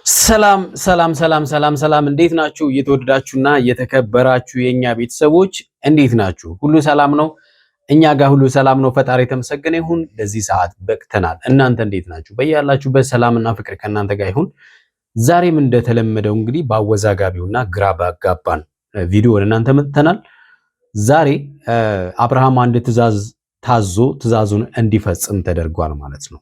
ሰላም ሰላም ሰላም ሰላም ሰላም እንዴት ናችሁ? እየተወደዳችሁና እየተከበራችሁ የኛ ቤተሰቦች እንዴት ናችሁ? ሁሉ ሰላም ነው? እኛ ጋር ሁሉ ሰላም ነው። ፈጣሪ የተመሰገነ ይሁን። ለዚህ ሰዓት በቅተናል። እናንተ እንዴት ናችሁ? በያላችሁበት ሰላምና ፍቅር ከእናንተ ጋር ይሁን። ዛሬም እንደተለመደው እንግዲህ በአወዛጋቢውና ግራ ባጋባን ቪዲዮ ወደ እናንተ መጥተናል። ዛሬ አብርሃም አንድ ትዕዛዝ ታዞ ትዕዛዙን እንዲፈጽም ተደርጓል ማለት ነው።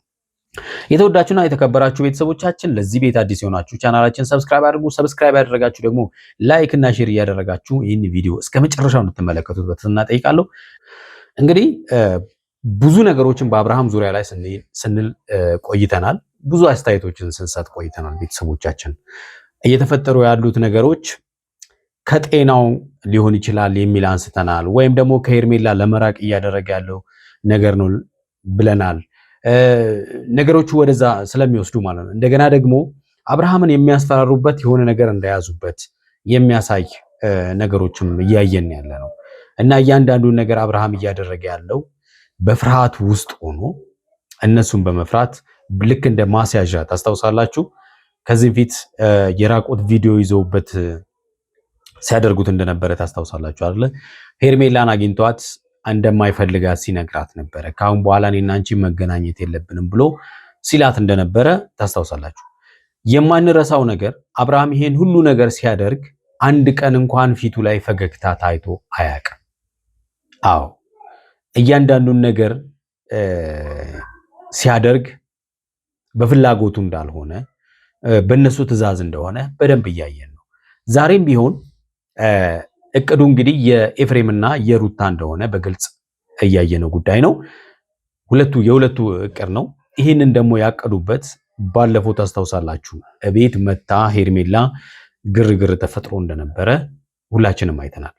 የተወዳችሁና የተከበራችሁ ቤተሰቦቻችን ለዚህ ቤት አዲስ የሆናችሁ ቻናላችን ሰብስክራይብ አድርጉ። ሰብስክራይብ ያደረጋችሁ ደግሞ ላይክ እና ሼር እያደረጋችሁ ይህን ቪዲዮ እስከመጨረሻው እንድትመለከቱት በትህትና ጠይቃለሁ። እንግዲህ ብዙ ነገሮችን በአብርሃም ዙሪያ ላይ ስንል ቆይተናል። ብዙ አስተያየቶችን ስንሰጥ ቆይተናል። ቤተሰቦቻችን እየተፈጠሩ ያሉት ነገሮች ከጤናው ሊሆን ይችላል የሚል አንስተናል። ወይም ደግሞ ከሄርሜላ ለመራቅ እያደረገ ያለው ነገር ነው ብለናል። ነገሮቹ ወደዛ ስለሚወስዱ ማለት ነው። እንደገና ደግሞ አብርሃምን የሚያስፈራሩበት የሆነ ነገር እንደያዙበት የሚያሳይ ነገሮችም እያየን ያለ ነው እና እያንዳንዱን ነገር አብርሃም እያደረገ ያለው በፍርሃት ውስጥ ሆኖ እነሱን በመፍራት ልክ እንደ ማስያዣ ታስታውሳላችሁ። ከዚህ ፊት የራቁት ቪዲዮ ይዘውበት ሲያደርጉት እንደነበረ ታስታውሳላችሁ አይደለ? ሄርሜላን አግኝቷት እንደማይፈልጋት ሲነግራት ነበረ። ካሁን በኋላ እኔና አንቺ መገናኘት የለብንም ብሎ ሲላት እንደነበረ ታስታውሳላችሁ። የማንረሳው ነገር አብርሃም ይሄን ሁሉ ነገር ሲያደርግ አንድ ቀን እንኳን ፊቱ ላይ ፈገግታ ታይቶ አያውቅም። አዎ እያንዳንዱን ነገር ሲያደርግ በፍላጎቱ እንዳልሆነ በእነሱ ትዕዛዝ እንደሆነ በደንብ እያየን ነው። ዛሬም ቢሆን እቅዱ እንግዲህ የኤፍሬምና የሩታ እንደሆነ በግልጽ እያየነው ጉዳይ ነው። የሁለቱ እቅድ ነው። ይህንን ደግሞ ያቀዱበት ባለፈው ታስታውሳላችሁ፣ እቤት መታ ሄርሜላ ግርግር ተፈጥሮ እንደነበረ ሁላችንም አይተናል።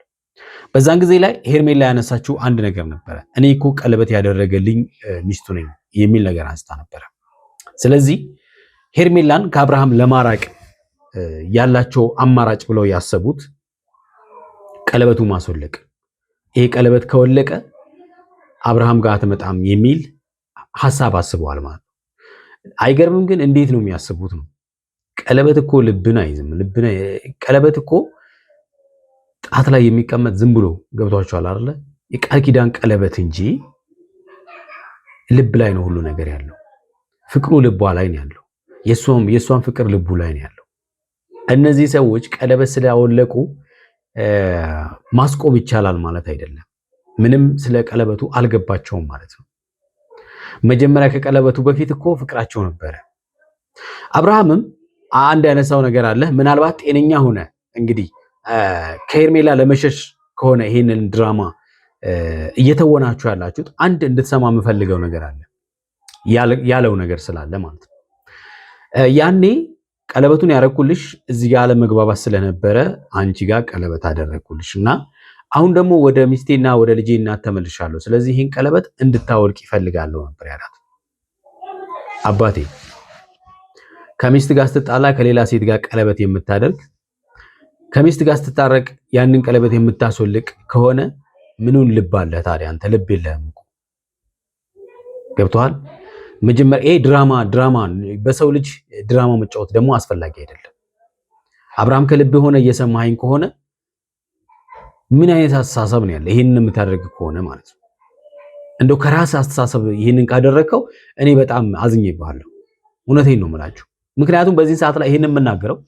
በዛን ጊዜ ላይ ሄርሜላ ያነሳችው አንድ ነገር ነበረ። እኔ እኮ ቀለበት ያደረገልኝ ሚስቱ ነኝ የሚል ነገር አንስታ ነበረ። ስለዚህ ሄርሜላን ከአብርሃም ለማራቅ ያላቸው አማራጭ ብለው ያሰቡት ቀለበቱ ማስወለቅ። ይሄ ቀለበት ከወለቀ አብርሃም ጋር አትመጣም የሚል ሐሳብ አስበዋል ማለት ነው። አይገርምም? ግን እንዴት ነው የሚያስቡት ነው። ቀለበት እኮ ልብን አይዝም። ቀለበት እኮ ጣት ላይ የሚቀመጥ ዝም ብሎ ገብቷቸዋል አይደለ? የቃል ኪዳን ቀለበት እንጂ ልብ ላይ ነው ሁሉ ነገር ያለው። ፍቅሩ ልቧ ላይ ነው ያለው። የሷን ፍቅር ልቡ ላይ ነው ያለው። እነዚህ ሰዎች ቀለበት ስላወለቁ ማስቆም ይቻላል ማለት አይደለም። ምንም ስለ ቀለበቱ አልገባቸውም ማለት ነው። መጀመሪያ ከቀለበቱ በፊት እኮ ፍቅራቸው ነበረ። አብርሃምም አንድ ያነሳው ነገር አለ። ምናልባት ጤነኛ ሆነ እንግዲህ ከሄርሜላ ለመሸሽ ከሆነ ይሄንን ድራማ እየተወናችሁ ያላችሁት አንድ እንድትሰማ የምፈልገው ነገር አለ ያለው ነገር ስላለ ማለት ነው። ያኔ ቀለበቱን ያረኩልሽ እዚህ ጋር አለመግባባት ስለነበረ አንቺ ጋር ቀለበት አደረኩልሽ እና አሁን ደግሞ ወደ ሚስቴና ወደ ልጄ እናት ተመልሻለሁ። ስለዚህ ይህን ቀለበት እንድታወልቅ ይፈልጋለሁ ነበር ያላት። አባቴ ከሚስት ጋር ስትጣላ ከሌላ ሴት ጋር ቀለበት የምታደርግ ከሚስት ጋር ስትታረቅ ያንን ቀለበት የምታስወልቅ ከሆነ ምኑን ልብ አለ ታዲያ? አንተ ልብ የለህም እኮ ገብቶሃል? መጀመሪያ ይሄ ድራማ በሰው ልጅ ድራማ መጫወት ደግሞ አስፈላጊ አይደለም። አብርሃም ከልብ ሆነ እየሰማኸኝ ከሆነ ምን አይነት አስተሳሰብ ነው ያለ? ይሄንን የምታደርግ ከሆነ ማለት ነው። እንደው ከራስ አስተሳሰብ ይሄንን ካደረከው እኔ በጣም አዝኜብሃለሁ። እውነቴን ነው የምላችሁ። ምክንያቱም በዚህ ሰዓት ላይ ይሄንን የምናገረው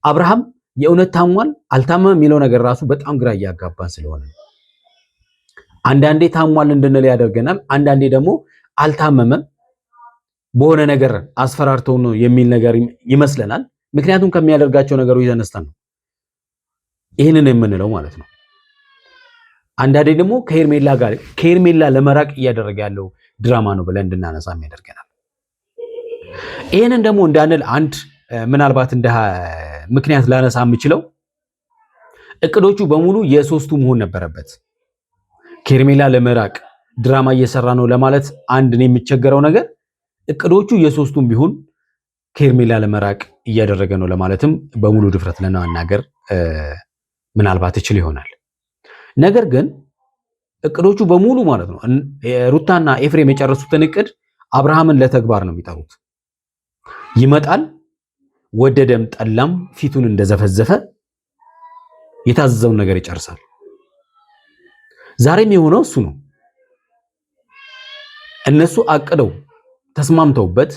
አብርሃም የእውነት ታሟል አልታመመም የሚለው ነገር ራሱ በጣም ግራ እያጋባን ስለሆነ አንዳንዴ ታሟል እንድንል ያደርገናል። አንዳንዴ ደግሞ አልታመመም በሆነ ነገር አስፈራርተው ነው የሚል ነገር ይመስለናል። ምክንያቱም ከሚያደርጋቸው ነገሮች የተነስተን ነው ይህንን የምንለው ማለት ነው። አንዳንዴ ደግሞ ከሄርሜላ ለመራቅ እያደረገ ያለው ድራማ ነው ብለን እንድናነሳም ያደርገናል። ይህንን ደግሞ እንዳንል አንድ ምናልባት እንደ ምክንያት ላነሳ የምችለው እቅዶቹ በሙሉ የሶስቱ መሆን ነበረበት። ከሄርሜላ ለመራቅ ድራማ እየሰራ ነው ለማለት አንድ ነው የሚቸገረው ነገር እቅዶቹ የሶስቱም ቢሆን ከሄርሜላ ለመራቅ እያደረገ ነው ለማለትም በሙሉ ድፍረት ለመናገር ምናልባት ይችል ይሆናል። ነገር ግን እቅዶቹ በሙሉ ማለት ነው ሩታና ኤፍሬም የጨረሱትን እቅድ አብርሃምን ለተግባር ነው የሚጠሩት። ይመጣል ወደደም ጠላም ፊቱን እንደዘፈዘፈ የታዘዘውን ነገር ይጨርሳል። ዛሬም የሆነው እሱ ነው። እነሱ አቅደው ተስማምተውበት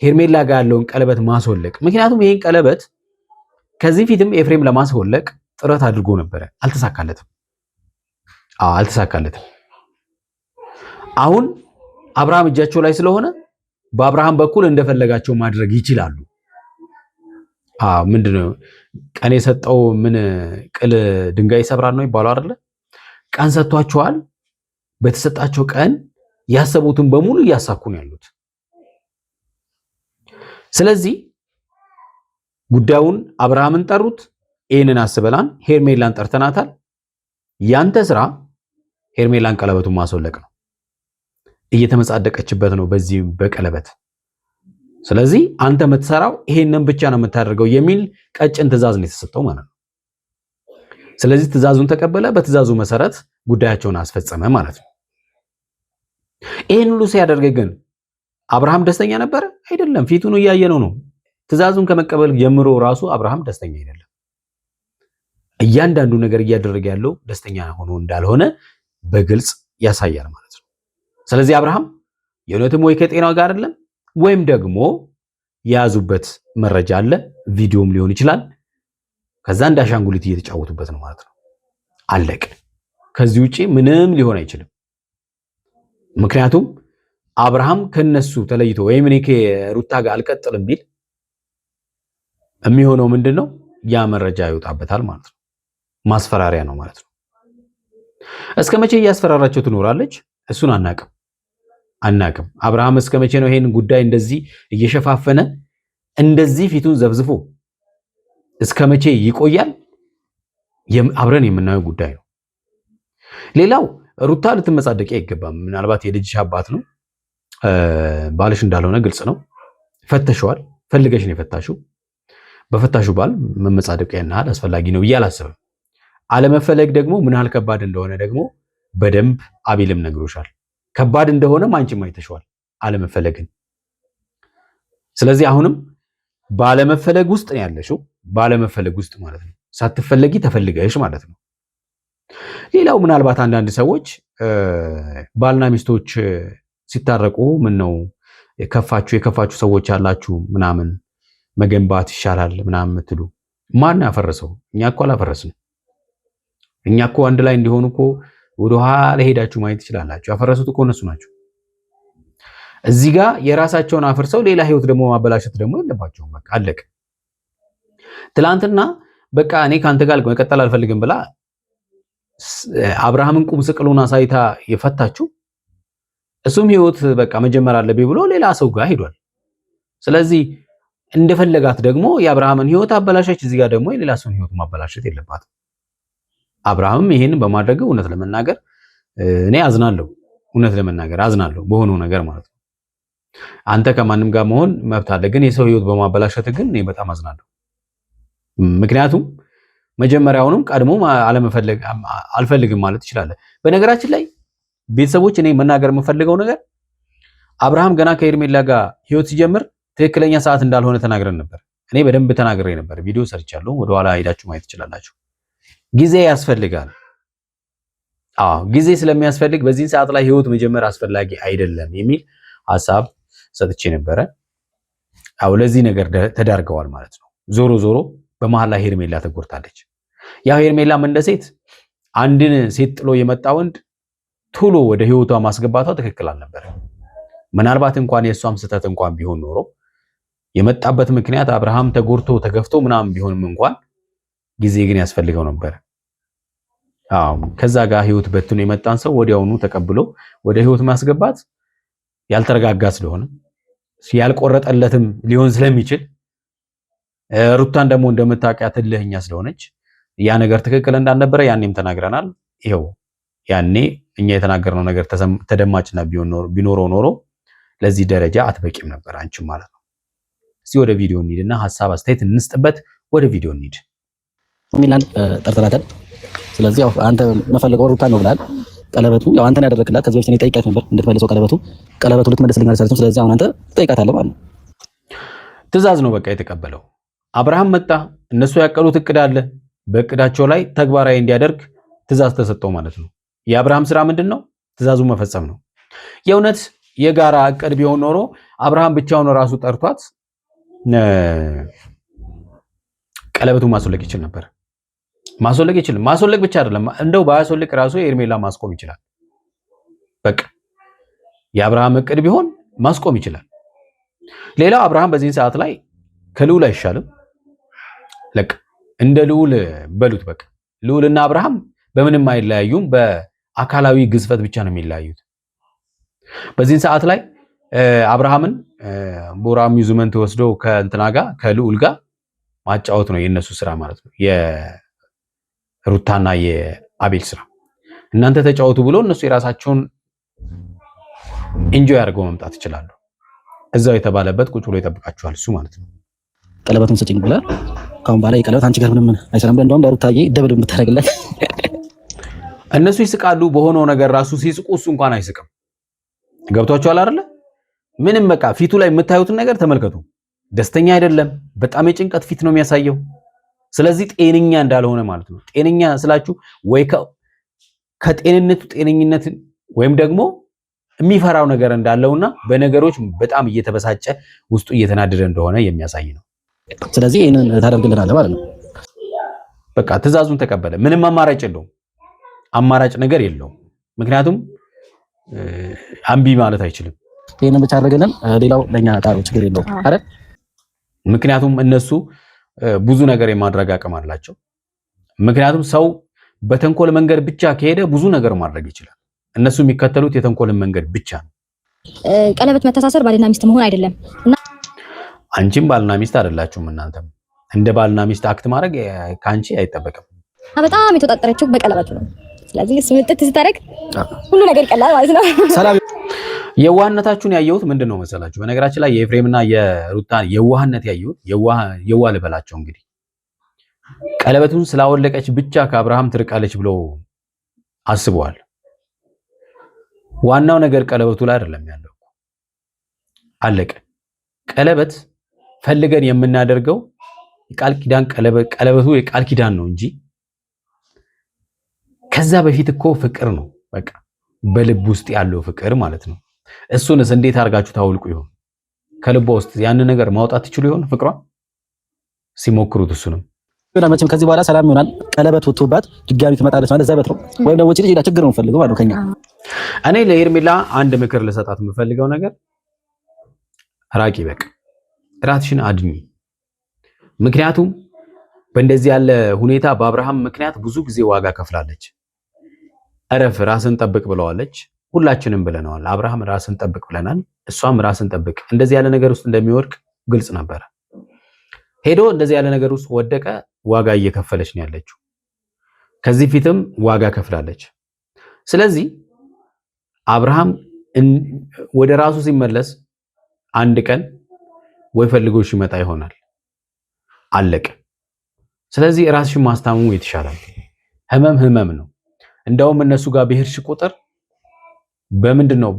ሄርሜላ ጋር ያለውን ቀለበት ማስወለቅ። ምክንያቱም ይሄን ቀለበት ከዚህ ፊትም ኤፍሬም ለማስወለቅ ጥረት አድርጎ ነበረ፣ አልተሳካለትም። አልተሳካለትም። አሁን አብርሃም እጃቸው ላይ ስለሆነ በአብርሃም በኩል እንደፈለጋቸው ማድረግ ይችላሉ። ምንድነው ቀን የሰጠው ምን ቅል ድንጋይ ይሰብራል ነው ይባላል አይደለ? ቀን ሰጥቷቸዋል። በተሰጣቸው ቀን ያሰቡትን በሙሉ እያሳኩ ነው ያሉት። ስለዚህ ጉዳዩን አብርሃምን ጠሩት። ይሄንን አስበላን ሄርሜላን ጠርተናታል። ያንተ ስራ ሄርሜላን ቀለበቱን ማስወለቅ ነው። እየተመጻደቀችበት ነው በዚህ በቀለበት። ስለዚህ አንተ የምትሰራው ይሄንን ብቻ ነው የምታደርገው የሚል ቀጭን ትዕዛዝ ነው የተሰጠው ማለት ነው። ስለዚህ ትዕዛዙን ተቀበለ። በትዕዛዙ መሰረት ጉዳያቸውን አስፈጸመ ማለት ነው። ይሄን ሁሉ ሲያደርግ ግን አብርሃም ደስተኛ ነበር አይደለም። ፊቱን እያየነው ነው። ትዕዛዙን ከመቀበል ጀምሮ ራሱ አብርሃም ደስተኛ አይደለም። እያንዳንዱ ነገር እያደረገ ያለው ደስተኛ ሆኖ እንዳልሆነ በግልጽ ያሳያል ማለት ነው። ስለዚህ አብርሃም የእውነትም ወይ ከጤናው ጋር አይደለም ወይም ደግሞ የያዙበት መረጃ አለ፣ ቪዲዮም ሊሆን ይችላል። ከዛ እንደ አሻንጉሊት እየተጫወቱበት ነው ማለት ነው። አለቅ። ከዚህ ውጪ ምንም ሊሆን አይችልም። ምክንያቱም አብርሃም ከነሱ ተለይቶ ወይም እኔ ከሩታ ጋር አልቀጥልም ቢል የሚሆነው ምንድነው? ያ መረጃ ይወጣበታል ማለት ነው። ማስፈራሪያ ነው ማለት ነው። እስከ መቼ እያስፈራራቸው ትኖራለች? እሱን አናቅም። አብርሃም እስከ መቼ ነው ይሄን ጉዳይ እንደዚህ እየሸፋፈነ እንደዚህ ፊቱን ዘብዝፎ እስከ መቼ ይቆያል? አብረን የምናየው ጉዳይ ነው። ሌላው ሩታ ልትመጻደቂ አይገባም። ምናልባት የልጅሽ አባት ነው፣ ባልሽ እንዳልሆነ ግልጽ ነው። ፈተሽዋል፣ ፈልገሽ ነው የፈታሽው። በፈታሹ ባል መመጻደቅ ያናል አስፈላጊ ነው ብዬ አላስብም። አለመፈለግ ደግሞ ምን ያህል ከባድ እንደሆነ ደግሞ በደንብ አቤልም ነግሮሻል። ከባድ እንደሆነ አንቺም አይተሽዋል አለመፈለግን። ስለዚህ አሁንም ባለመፈለግ ውስጥ ነው ያለሽው፣ ባለመፈለግ ውስጥ ማለት ነው። ሳትፈለጊ ተፈልገሽ ማለት ነው። ሌላው ምናልባት አንዳንድ ሰዎች ባልና ሚስቶች ሲታረቁ ምን ነው የከፋችሁ ሰዎች ያላችሁ ምናምን መገንባት ይሻላል ምናምን የምትሉ ማን ያፈረሰው? እኛ እኮ አላፈረስንም። እኛ እኮ አንድ ላይ እንዲሆኑ እኮ ወደ ኋላ ሄዳችሁ ማየት ትችላላችሁ። ያፈረሱት እኮ እነሱ ናቸው። እዚህ ጋር የራሳቸውን አፍርሰው ሌላ ህይወት ደግሞ ማበላሸት ደግሞ የለባቸውም። በቃ አለቀ። ትላንትና በቃ እኔ ካንተ ጋር መቀጠል አልፈልግም ብላ አብርሃምን ቁም ስቅሉን አሳይታ የፈታችው እሱም ህይወት በቃ መጀመር አለብኝ ብሎ ሌላ ሰው ጋር ሄዷል። ስለዚህ እንደፈለጋት ደግሞ የአብርሃምን ህይወት አበላሸች። እዚህ ጋር ደግሞ የሌላ ሰውን ህይወት ማበላሸት የለባትም። አብርሃምም ይሄንን በማድረግ እውነት ለመናገር እኔ አዝናለሁ። እውነት ለመናገር አዝናለሁ በሆነው ነገር ማለት ነው። አንተ ከማንም ጋር መሆን መብት አለ፣ ግን የሰው ህይወት በማበላሸት ግን እኔ በጣም አዝናለሁ። ምክንያቱም መጀመሪያውንም ቀድሞ አልፈልግም ማለት ይችላል። በነገራችን ላይ ቤተሰቦች እኔ መናገር የምፈልገው ነገር አብርሃም ገና ከሄርሜላ ጋር ህይወት ሲጀምር ትክክለኛ ሰዓት እንዳልሆነ ተናግረን ነበር። እኔ በደንብ ተናግሬ ነበር። ቪዲዮ ሰርቻለሁ፣ ወደኋላ ሄዳችሁ ማየት ትችላላችሁ። ጊዜ ያስፈልጋል። ጊዜ ስለሚያስፈልግ በዚህ ሰዓት ላይ ህይወት መጀመር አስፈላጊ አይደለም የሚል ሐሳብ ሰጥቼ ነበረ። ለዚህ ነገር ተዳርገዋል ማለት ነው። ዞሮ ዞሮ በመሃል ላይ ሄርሜላ ተጎድታለች። ያው ሄርሜላም እንደ ሴት አንድን ሴት ጥሎ የመጣ ወንድ ቶሎ ወደ ህይወቷ ማስገባቷ ትክክል አልነበረም። ምናልባት እንኳን የእሷም ስህተት እንኳን ቢሆን ኖሮ የመጣበት ምክንያት አብርሃም ተጎድቶ ተገፍቶ ምናምን ቢሆንም እንኳን ጊዜ ግን ያስፈልገው ነበር። ከዛ ጋር ህይወት በትኖ የመጣን ሰው ወዲያውኑ ተቀብሎ ወደ ህይወት ማስገባት ያልተረጋጋ ስለሆነ ያልቆረጠለትም ሊሆን ስለሚችል ሩታን ደግሞ እንደምታውቂያት እልህኛ ስለሆነች ያ ነገር ትክክል እንዳልነበረ ያኔም ተናግረናል። ይሄው ያኔ እኛ የተናገርነው ነገር ተደማጭና ቢኖረው ኖሮ ለዚህ ደረጃ አትበቂም ነበር አንቺም ማለት ነው። እስቲ ወደ ቪዲዮ እንሂድና ሐሳብ አስተያየት እንስጥበት። ወደ ቪዲዮ እንሂድ። ሚላን ጠርተናታል። ስለዚህ ያው አንተ መፈለገው ሩታ ነው ብላል። ቀለበቱ ያው አንተን ያደረክላት ከዚህ በፊት እኔ ጠይቃት ነበር እንድትመልሰው ቀለበቱ ልትመልስልኝ አልቻለችም። ስለዚህ አሁን አንተ ጠይቃታለህ ማለት ነው። ትዕዛዝ ነው በቃ የተቀበለው። አብርሃም መጣ። እነሱ ያቀሉት እቅድ አለ። በእቅዳቸው ላይ ተግባራዊ እንዲያደርግ ትእዛዝ ተሰጠው ማለት ነው። የአብርሃም ስራ ምንድነው? ትእዛዙን መፈጸም ነው። የእውነት የጋራ እቅድ ቢሆን ኖሮ አብርሃም ብቻውን ራሱ ጠርቷት ቀለበቱን ማስወለቅ ይችል ነበር። ማስወለቅ ይችላል። ማስወለቅ ብቻ አይደለም፣ እንደው ባያስወለቅ ራሱ ኤርሜላ ማስቆም ይችላል። በቃ የአብርሃም እቅድ ቢሆን ማስቆም ይችላል። ሌላው አብርሃም በዚህን ሰዓት ላይ ከልዑል አይሻልም። ለቅ እንደ ልዑል በሉት። በቃ ልዑልና አብርሃም በምንም አይለያዩም። በአካላዊ ግዝፈት ብቻ ነው የሚለያዩት። በዚህን ሰዓት ላይ አብርሃምን ቦራ አሚዩዝመንት ወስደው ከእንትና ጋር ከልዑል ጋር ማጫወት ነው የነሱ ስራ ማለት ነው። የሩታና የአቤል ስራ። እናንተ ተጫወቱ ብሎ እነሱ የራሳቸውን ኢንጆይ አድርገው መምጣት ይችላሉ። እዛው የተባለበት ቁጭ ብሎ ይጠብቃቸዋል እሱ ማለት ነው። ቀለበቱን ስጭኝ ብላ ካሁን በኋላ የቀለበት አንቺ ጋር ምንም አይሰራም ብላ እንደውም ለሩታዬ ደብል የምታደርግላት እነሱ ይስቃሉ። በሆነው ነገር ራሱ ሲስቁ እሱ እንኳን አይስቅም። ገብቷቸዋል አይደለ? ምንም በቃ ፊቱ ላይ የምታዩትን ነገር ተመልከቱ። ደስተኛ አይደለም። በጣም የጭንቀት ፊት ነው የሚያሳየው። ስለዚህ ጤነኛ እንዳልሆነ ማለት ነው። ጤነኛ ስላችሁ ወይ ከጤንነቱ ጤነኝነት ወይም ደግሞ የሚፈራው ነገር እንዳለውና በነገሮች በጣም እየተበሳጨ ውስጡ እየተናደደ እንደሆነ የሚያሳይ ነው። ስለዚህ ይሄንን ታደርግልናለህ ማለት ነው። በቃ ትዕዛዙን ተቀበለ። ምንም አማራጭ የለውም። አማራጭ ነገር የለውም። ምክንያቱም አምቢ ማለት አይችልም። ይሄንን ብቻ አድርገልን፣ ሌላው ለኛ ጣሩ ችግር የለውም አይደል? ምክንያቱም እነሱ ብዙ ነገር የማድረግ አቅም አላቸው። ምክንያቱም ሰው በተንኮል መንገድ ብቻ ከሄደ ብዙ ነገር ማድረግ ይችላል። እነሱ የሚከተሉት የተንኮልን መንገድ ብቻ ነው። ቀለበት መተሳሰር ባልና ሚስት መሆን አይደለም እና አንቺም ባልና ሚስት አይደላችሁም። እናንተም እንደ ባልና ሚስት አክት ማድረግ ካንቺ አይጠበቅም። በጣም የተጣጣረችው በቀለበቱ ነው። ስለዚህ ስምጥት ስታረግ ሁሉ ነገር ይቀላል ማለት ነው። ሰላም የዋህነታችሁን ያየሁት ምንድነው መሰላችሁ? በነገራችን ላይ የኤፍሬምና የሩታን የዋህነት ያየሁት የዋህ ልበላቸው እንግዲህ ቀለበቱን ስላወለቀች ብቻ ከአብርሃም ትርቃለች ብለው አስበዋል። ዋናው ነገር ቀለበቱ ላይ አይደለም ያለው። አለቀ። ቀለበት ፈልገን የምናደርገው የቃል ኪዳን ቀለበቱ የቃል ኪዳን ነው እንጂ ከዛ በፊት እኮ ፍቅር ነው። በቃ በልብ ውስጥ ያለው ፍቅር ማለት ነው። እሱንስ እንዴት አድርጋችሁ ታውልቁ ይሆን? ከልቧ ውስጥ ያን ነገር ማውጣት ትችሉ ይሆን? ፍቅሯ ሲሞክሩት እሱንም መቼም ከዚህ በኋላ ሰላም ይሆናል። ቀለበት ወጥቶባት ድጋሚ ትመጣለች ማለት ዘበት ነው። ወይም ደግሞ ልጅ ችግር ነው ፈልገው ማለት ከኛ እኔ ለሄርሜላ አንድ ምክር ልሰጣት የምፈልገው ነገር ራቂ፣ በቃ ራስሽን አድኚ። ምክንያቱም በእንደዚህ ያለ ሁኔታ በአብርሃም ምክንያት ብዙ ጊዜ ዋጋ ከፍላለች። እረፍ፣ ራስን ጠብቅ ብለዋለች። ሁላችንም ብለናል። አብርሃም ራስን ጠብቅ ብለናል። እሷም ራስን ጠብቅ። እንደዚህ ያለ ነገር ውስጥ እንደሚወድቅ ግልጽ ነበር። ሄዶ እንደዚህ ያለ ነገር ውስጥ ወደቀ። ዋጋ እየከፈለች ነው ያለችው። ከዚህ ፊትም ዋጋ ከፍላለች። ስለዚህ አብርሃም ወደ ራሱ ሲመለስ አንድ ቀን ወይ ፈልጎሽ ይመጣ ይሆናል። አለቀ። ስለዚህ ራስሽን ማስታመሙ የተሻላል። ህመም ነው። እንደውም እነሱ ጋር በሄድሽ ቁጥር በምንድን ነው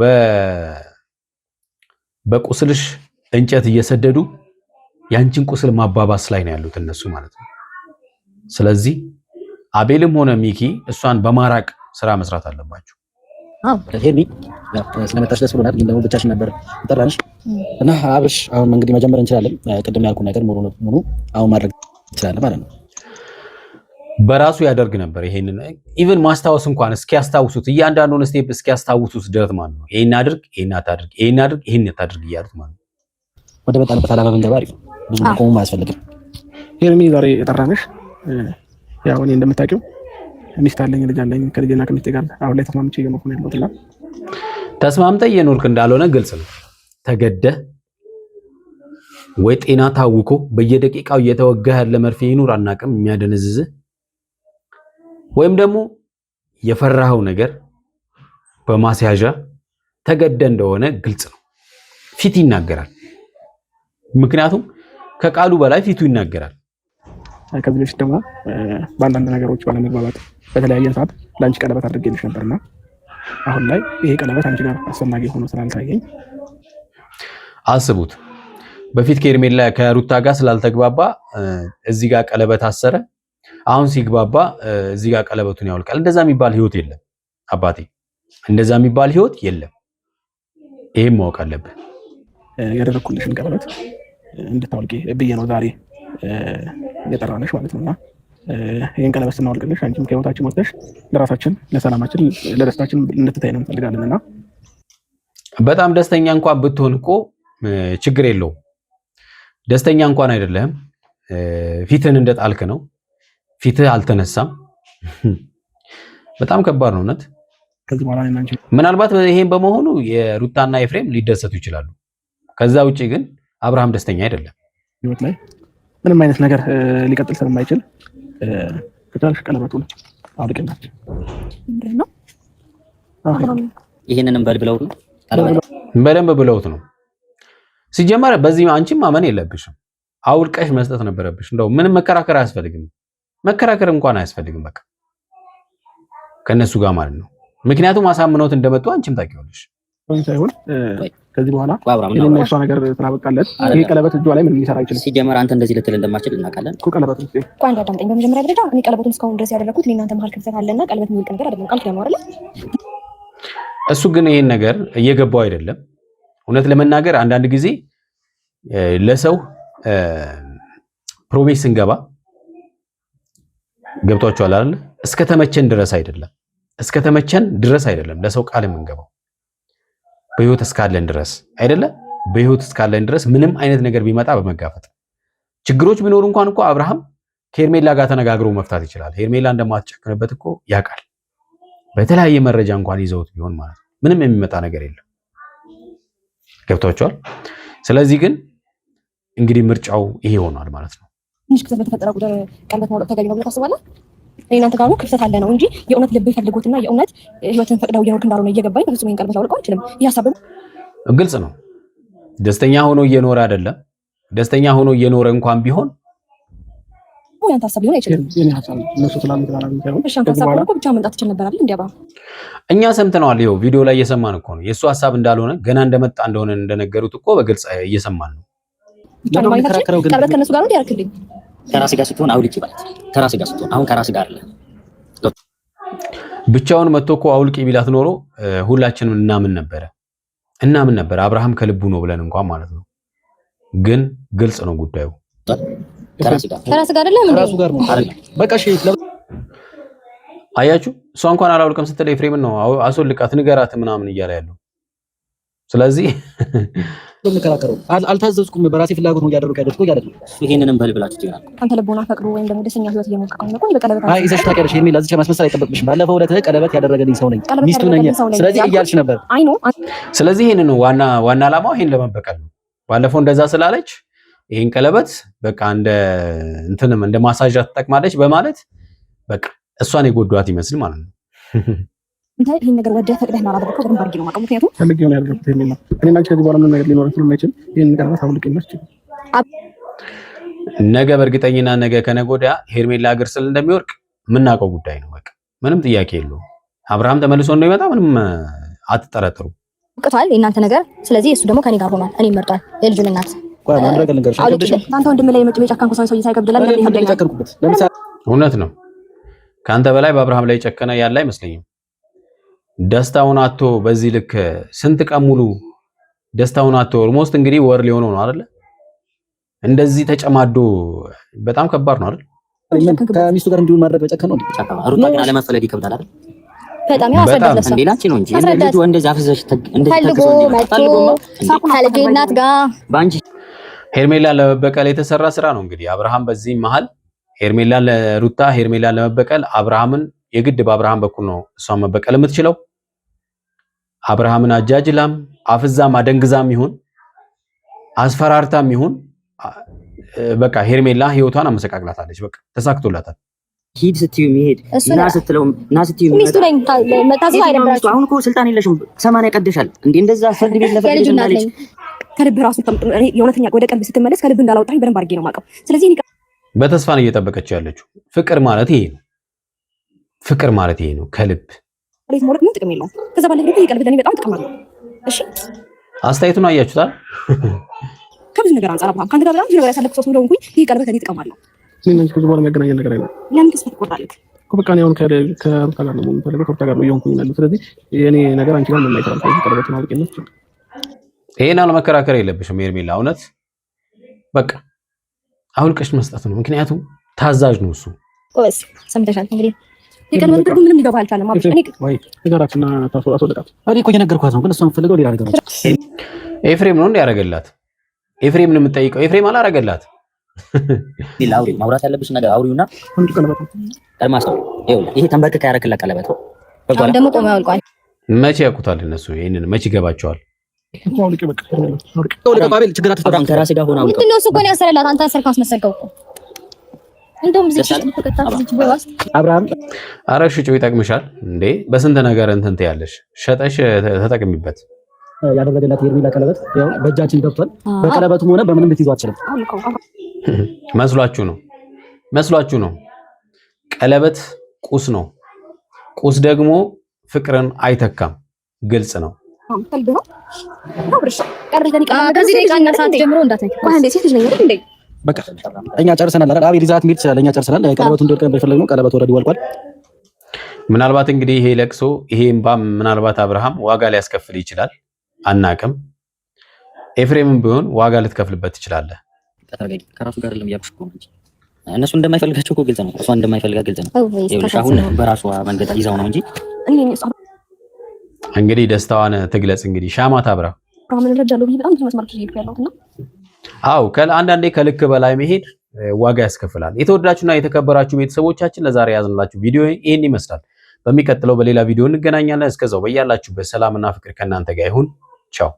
በቁስልሽ እንጨት እየሰደዱ ያንቺን ቁስል ማባባስ ላይ ነው ያሉት እነሱ ማለት ነው። ስለዚህ አቤልም ሆነ ሚኪ እሷን በማራቅ ስራ መስራት አለባቸው። ሄርሚ ስለመጣሽ ደስ ብሎናል። ግን ደግሞ ብቻሽን ነበር ጠራንሽ እና አብርሽ አሁን እንግዲህ መጀመር እንችላለን። ቅድም ያልኩ ነገር ሙሉ አሁን ማድረግ እንችላለን ማለት ነው። በራሱ ያደርግ ነበር። ይሄንን ኢቭን ማስታወስ እንኳን እስኪያስታውሱት እያንዳንዱን ስቴፕ እስኪያስታውሱት ድረስ ማለት ነው። ይሄን አድርግ፣ ይሄን አታድርግ፣ ይሄን አድርግ፣ ይሄን አታድርግ እያሉት ማለት ነው። ወደ በጣም ዓላማ ብንገባ አሪፍ ነው። ብዙ ቆም አያስፈልግም። ሄርሚ ዛሬ የጠራንሽ ያው እኔ እንደምታውቂው ሚስት አለኝ፣ ልጅ አለኝ። ከልጅና ከሚስቴ ጋር አሁን ላይ ተስማምቼ እየኖርኩ ነው ያለሁት እና ተስማምተህ እየኖርክ እንዳልሆነ ግልጽ ነው። ተገደህ ወይ ጤና ታውኮ በየደቂቃው እየተወጋህ ያለ መርፌ ይኑር አናውቅም የሚያደነዝዝህ ወይም ደግሞ የፈራኸው ነገር በማስያዣ ተገደ እንደሆነ ግልጽ ነው። ፊት ይናገራል። ምክንያቱም ከቃሉ በላይ ፊቱ ይናገራል። ከዚህ በፊት ደግሞ በአንዳንድ ነገሮች ባለመግባባት በተለያየ ሰዓት ለአንቺ ቀለበት አድርጌልሽ ነበርና አሁን ላይ ይሄ ቀለበት አንቺ ጋር አስፈላጊ ሆኖ ስላልታየኝ አስቡት። በፊት ከሄርሜላ ከሩታ ጋር ስላልተግባባ እዚህ ጋር ቀለበት አሰረ። አሁን ሲግባባ እዚህ ጋር ቀለበቱን ያወልቃል። እንደዛ የሚባል ህይወት የለም አባቴ፣ እንደዛ የሚባል ህይወት የለም። ይሄን ማወቅ አለብህ። ያደረኩልሽን ቀለበት እንድታወልቂ ብዬ ነው ዛሬ የጠራነሽ ማለት ነውና ይሄን ቀለበት ስናወልቅልሽ አንቺም ከህይወታችን ወጥተሽ ለራሳችን፣ ለሰላማችን፣ ለደስታችን እንድትታይ ነው እንፈልጋለንና በጣም ደስተኛ እንኳን ብትሆን እኮ ችግር የለውም። ደስተኛ እንኳን አይደለም፣ ፊትህን እንደጣልክ ነው። ፊትህ አልተነሳም። በጣም ከባድ ነው እውነት። ከዚህ በኋላ ምናልባት ይሄን በመሆኑ የሩታና ኤፍሬም ሊደሰቱ ይችላሉ። ከዛ ውጪ ግን አብርሃም ደስተኛ አይደለም። ህይወት ላይ ምንም አይነት ነገር ሊቀጥል ስለማይችል ከቻልሽ ቀለበቱን አውልቅላችሁ ነው። ይሄንንም በልብለውት ነው በደንብ ብለውት ነው። ሲጀመር በዚህ አንቺም ማመን የለብሽም። አውልቀሽ መስጠት ነበረብሽ። እንደው ምንም መከራከር አያስፈልግም። መከራከር እንኳን አያስፈልግም። በቃ ከነሱ ጋር ማለት ነው። ምክንያቱም አሳምነውት እንደመጡ አንቺም ታውቂዋለሽ። ሳይሆን ከዚህ በኋላ ይሄን እሷ ነገር ተናበቃለት። ይሄ ቀለበት እጇ ላይ ምንም ሊሰራ አይችልም። ሲጀመር አንተ እንደዚህ ልትል እንደማትችል እናውቃለን እኮ። ቀለበቱ ቆይ አዳምጠኝ። በመጀመሪያ ደረጃ እኔ ቀለበቱን እስካሁን ድረስ ያደረኩት እናንተ መሀል ክፍተት አለና ቀለበት የሚል ነገር አይደለም። ቃል ኪዳን ነው አይደል? እሱ ግን ይሄን ነገር እየገባው አይደለም። እውነት ለመናገር አንዳንድ ጊዜ ለሰው ፕሮሚስ ስንገባ ገብቷቸዋል አይደል? እስከተመቸን ድረስ አይደለም። እስከተመቸን ድረስ አይደለም ለሰው ቃል የምንገባው። በህይወት እስካለን ድረስ አይደለም። በህይወት እስካለን ድረስ ምንም አይነት ነገር ቢመጣ በመጋፈጥ ችግሮች ቢኖሩ እንኳን እኮ አብርሃም ከሄርሜላ ጋር ተነጋግሮ መፍታት ይችላል። ሄርሜላ እንደማትጨክንበት እኮ ያውቃል። በተለያየ መረጃ እንኳን ይዘውት ቢሆን ማለት ነው። ምንም የሚመጣ ነገር የለም። ገብቷቸዋል። ስለዚህ ግን እንግዲህ ምርጫው ይሄ ሆኗል ማለት ነው። ትንሽ ክፍተት በተፈጠረ ቁጥር ቀለበት ማውጣት ተገቢ ነው ብለህ ታስባለህ? እናንተ ጋር ክፍተት አለ ነው እንጂ የእውነት ልብ ፈልጎትና የእውነት ህይወትን ፈቅደው እየኖርክ እንዳልሆነ እየገባኝ በፍጹም ይሄን ቀለበት ላውልቀው አልችልም። ይህ ሀሳብ ግልጽ ነው። ደስተኛ ሆኖ እየኖረ አይደለም። ደስተኛ ሆኖ እየኖረ እንኳን ቢሆን ያንተ ሀሳብ ሊሆን አይችልም። የኔ ሀሳብ እነሱ ስላሉት ጋር ነው ታየው። እሺ አንተ ሀሳብ እኮ ብቻ መምጣት ትችል ነበር አይደል? እንዲያባ እኛ ሰምተነዋል። ይኸው ቪዲዮ ላይ እየሰማን እኮ ነው። የእሱ ሀሳብ እንዳልሆነ ገና እንደመጣ እንደሆነ እንደነገሩት እኮ በግልጽ እየሰማን ነው። ቀለበት ከነሱ ጋር ነው ያርክልኝ። ከራስ ጋር ስትሆን አውልቂ ማለት ከራስ ጋር ስትሆን አሁን ከራስ ጋር አይደለም። ብቻውን መጥቶ እኮ አውልቂ ቢላት ኖሮ ሁላችንም እናምን ነበር። አብርሃም ከልቡ ነው ብለን እንኳን ማለት ነው። ግን ግልጽ ነው ጉዳዩ። ከራስ ጋር አይደለም እንዴ? ከራሱ ጋር ነው አይደል? በቃ እሺ። አያችሁ፣ እሷ እንኳን አላውልቅም ስትል ኤፍሬምን ነው አስወልቃት ንገራት ምናምን እያለ ያለው። ስለዚህ ለምከራከረው አልታዘዝኩም። በራሴ ፍላጎት ነው ያደረኩት አይደል? ይሄንንም በልብላችሁ ይችላል። አንተ ልቦና ፈቅዶ ወይም ደግሞ ደስተኛ ህይወት እየሞከርከው ነው እኮ በቀለበት አይ ይዘሽ ታውቂያለሽ። ሄርሜላ እዚህ ማስመሰል አይጠበቅብሽም። ባለፈው ዕለት ቀለበት ያደረገልኝ ሰው ነኝ፣ ሚስቱ ነኝ። ስለዚህ እያልሽ ነበር። አይ ኖ። ስለዚህ ይሄን ነው ዋና ዓላማው፣ ይሄን ለመበቀል ነው። ባለፈው እንደዛ ስላለች ይሄን ቀለበት በቃ እንደ ማሳጃ ትጠቅማለች በማለት በቃ እሷን የጎዷት ይመስል ማለት ነው። ይሄን ነገር ወደህ ፈቅደህ ነው አላደረከው። በደንብ አድርጌ ነው የማውቀው። ምክንያቱም ፈልጌው ነው ያደረኩት። ሄርሜላ እኔና አንቺ ከዚህ በኋላ ምንም ነገር ሊኖር ስለማይችል ይሄን ቀለበት አውልቅልኝ። ነገ በእርግጠኝና ነገ ከነገ ወዲያ ሄርሜላ እግር ስል እንደሚወርቅ የምናውቀው ጉዳይ ነው። በቃ ምንም ጥያቄ የለውም። አብርሃም ተመልሶ እንደሚመጣ ምንም አትጠረጥሩ። ቅቷል የእናንተ ነገር። ስለዚህ እሱ ደግሞ ከኔ ጋር ሆኗል። እኔ መርጧል። የልጁን እናት ቆይ ማድረግ ልንገርሽ። አንተ ወንድም ላይ የጨካንኩ ሰው ሳይከብድላል እውነት ነው። ከአንተ በላይ በአብርሃም ላይ ጨከነ ያለ አይመስለኝም። ደስታውን አቶ በዚህ ልክ ስንት ቀን ሙሉ ደስታውን አቶ ኦልሞስት እንግዲህ ወር ሊሆነው ነው አይደል? እንደዚህ ተጨማዶ በጣም ከባድ ነው አይደል? ከሚስቱ ጋር እንዲሁ ማድረግ በጨከነ ነው። ሩታ ግን አለመፈለግ ይከብዳል አይደል? በጣም ያስረዳል። እንዴላች ነው እንጂ ልጁ እንደዛ አፍዘሽ እንደዚህ ተከሶ ከልጄ እናት ጋር ባንጂ ሄርሜላ ለመበቀል የተሰራ ስራ ነው። እንግዲህ አብርሃም በዚህ መሃል ሄርሜላ ለሩታ ሄርሜላ ለመበቀል አብርሃምን የግድ በአብርሃም በኩል ነው እሷን መበቀል የምትችለው። አብርሃምን አጃጅላም አፍዛም አደንግዛም ይሁን አስፈራርታም ይሁን በቃ ሄርሜላ ህይወቷን አመሰቃቅላታለች። በቃ ተሳክቶላታል። ሂድ ስትዩ የሚሄድ እና ስትዩ ሚስቱ ነኝ ተስፋ አይደብራችሁ። አሁን እኮ ስልጣን የለሽም። 80 ቀደሻል እንዴ? እንደዛ ፍርድ ቤት ለፍርድ እንዳለች ከልብ ራሱ የእውነተኛ ወደ ቀልብ ስትመለስ ከልብ እንዳላወጣኝ በደንብ አድርጌ ነው የማውቀው። ስለዚህ በተስፋ ነው እየጠበቀች ያለችው። ፍቅር ማለት ይሄ ነው። ፍቅር ማለት ይሄ ነው። ከልብ ሬት ማለት ምን ጥቅም የለውም። ከዛ ባለፈ ደግሞ የቀልብ ለኔ በጣም ጥቅም አለው። እሺ አስተያየቱን አያችሁታል? ከብዙ ነገር አንፃር አብርሃም ከአንተ ጋር በጣም ብዙ ነገር ያሳለፍኩ ሰው ስለሆንኩኝ ይሄ ቀለበት እኔ እጠቀማለሁ። እኔ ከዚህ በኋላ የሚያገናኘን ነገር አይደለም። ለምን ተስፋ ትቆርጣለህ? በቃ እኔ አሁን ከሩታ ጋር ነው የምፈልገው፣ ከሩታ ጋር ነው እየሆንኩኝ ያለው። ስለዚህ የኔ ነገር አንቺ ጋር ምን አይሰራም። ስለዚህ ቀለበቱን አውልቂለት። ይሄን አለመከራከር የለብሽም ሄርሜላ። እውነት በቃ አውልቀሽ መስጠት ነው። ምክንያቱም ታዛዥ ነው እሱ። ቆስ ሰምተሻል እንግዲህ የቀለበት ትርጉም ምንም ሊገባ አልቻለም። አብሽ እኔ ወይ ነገራችንና ታስወጣት። እኔ እኮ እየነገርኳት ነው፣ ግን እሷ የምትፈልገው ሌላ ነገር ነው። ኤፍሬም ነው እንዲያረጋላት። ኤፍሬም ነው የምትጠይቀው። ኤፍሬም አላረገላት። ቢላውሪ ማውራት ያለብሽ ነገር አውሪውና አንዱ ቀለበት ቀልማስ ነው። ይሄ ተንበርክካ ያረክላት ቀለበት ነው። አሁን ደግሞ ቆመው ያውልቋል። መቼ ያውቁታል እነሱ? ይሄንን መቼ ይገባቸዋል? አውልቂ በቃ አውልቂ። ባቤል ችግር አትፈታም። ከራሴ ጋር ሆነ አውልቀው። ምንድነው እሱ እኮ ነው ያሰረላት። አንተ አሰርከው አስመሰልከው እኮ። እንደውም እዚህ ተከታተል እዚህ በዋስ አብርሃም ኧረ ሽጪው ይጠቅምሻል እንዴ! በስንት ነገር እንትን ትያለሽ። ሸጠሽ ተጠቅሚበት። ያደረገላት ሄርሜላ ቀለበት ያው በእጃችን ገብቷል። በቀለበቱም ሆነ በምንም ልትይዙ አትችልም። መስሏችሁ ነው። ቀለበት ቁስ ነው። ቁስ ደግሞ ፍቅርን አይተካም። ግልጽ ነው። በቃ እኛ ጨርሰናል አይደል? አቤል ይዛት ሚድ ስለኛ ጨርሰናል። ቀለበቱ እንደወርቀን በፈለግ ነው። ቀለበቱ ወረድ ይወልቋል። ምናልባት እንግዲህ ይሄ ለቅሶ ይሄ እንባም ምናልባት አብርሃም ዋጋ ሊያስከፍል ይችላል። አናቅም። ኤፍሬምም ቢሆን ዋጋ ልትከፍልበት ትችላለህ። ከራሱ ጋር አይደለም ያብሽኩ እንጂ እነሱ እንደማይፈልጋቸው እኮ ግልጽ ነው። እሷ እንደማይፈልጋት ግልጽ ነው። ይኸውልሽ አሁን በራሷ መንገድ ይዛው ነው እንጂ እንግዲህ ደስታዋን ትግለጽ። እንግዲህ ሻማ ታብራ። አው አንዳንዴ ከልክ በላይ መሄድ ዋጋ ያስከፍላል። የተወደዳችሁና የተከበራችሁ ቤተሰቦቻችን ለዛሬ ያዝንላችሁ ቪዲዮ ይሄን ይመስላል። በሚቀጥለው በሌላ ቪዲዮ እንገናኛለን። እስከዛው በያላችሁበት ሰላምና ፍቅር ከእናንተ ጋር ይሁን። ቻው